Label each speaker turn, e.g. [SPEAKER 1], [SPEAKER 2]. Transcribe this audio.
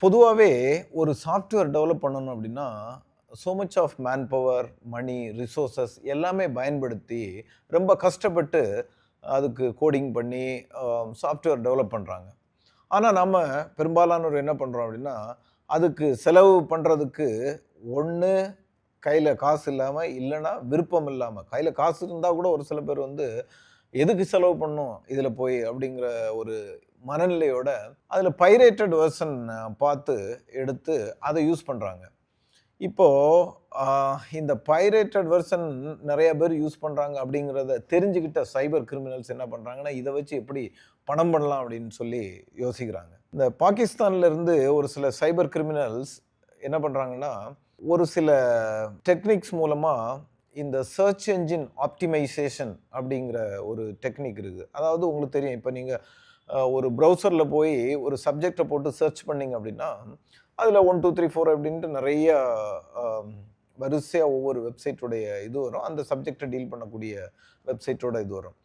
[SPEAKER 1] பொதுவாவே ஒரு software develop பண்ணணும் அப்படின்னா, so much of manpower, money, resources எல்லாமே பயன்படுத்தி ரொம்ப கஷ்டப்பட்டு அதுக்கு கோடிங் பண்ணி அ சாஃப்ட்வேர் டெவலப் பண்றாங்க. ஆனா நம்ம பெரும்பாலானோர் என்ன பண்றோம் அப்படின்னா, அதுக்கு செலவு பண்றதுக்கு ஒண்ணு கையில காசு இல்லாம, இல்லன்னா விருப்பம் இல்லாம. கையில காசு இருந்தா கூட ஒரு சில பேர் வந்து, "எதுக்கு செலவு பண்ணணும் இதுல போய்?" அப்படிங்கிற ஒரு மனநிலையோட, அதுல பைரேட்டட் வெர்ஷன் பார்த்து எடுத்து அத யூஸ் பண்றாங்க. இப்போ அ இந்த பைரேட்டட் வெர்ஷன் நெறைய பேர் யூஸ் பண்றாங்க அப்படிங்கிறத தெரிஞ்சுக்கிட்ட சைபர் கிரிமினல்ஸ் என்ன பண்றாங்கன்னா, இத வச்சு எப்படி பணம் பண்ணலாம் அப்படின்னு சொல்லி யோசிக்கிறாங்க. இந்த பாகிஸ்தான்ல இருந்து ஒரு சில சைபர் கிரிமினல்ஸ் என்ன பண்றாங்கன்னா, ஒரு சில டெக்னிக்ஸ் மூலமா இந்த சர்ச் என்ஜின் ஆப்டிமைசேஷன் அப்படிங்கிற ஒரு டெக்னிக் இருக்கு. அதாவது உங்களுக்கு தெரியும். இப்ப நீங்க ஒரு ப்ரௌசர்ல போய் ஒரு சப்ஜெக்ட்ட போட்டு சர்ச் பண்ணீங்க அப்படின்னா, அதுல 1, 2, 3, 4 அப்படின்ட்டு நெறைய அ வரிசையா ஒவ்வொரு வெப்சைட்டுடைய இது வரும். அந்த சப்ஜெக்ட்ட டீல் பண்ணக்கூடிய வெப்சைட்டோட இது வரும்.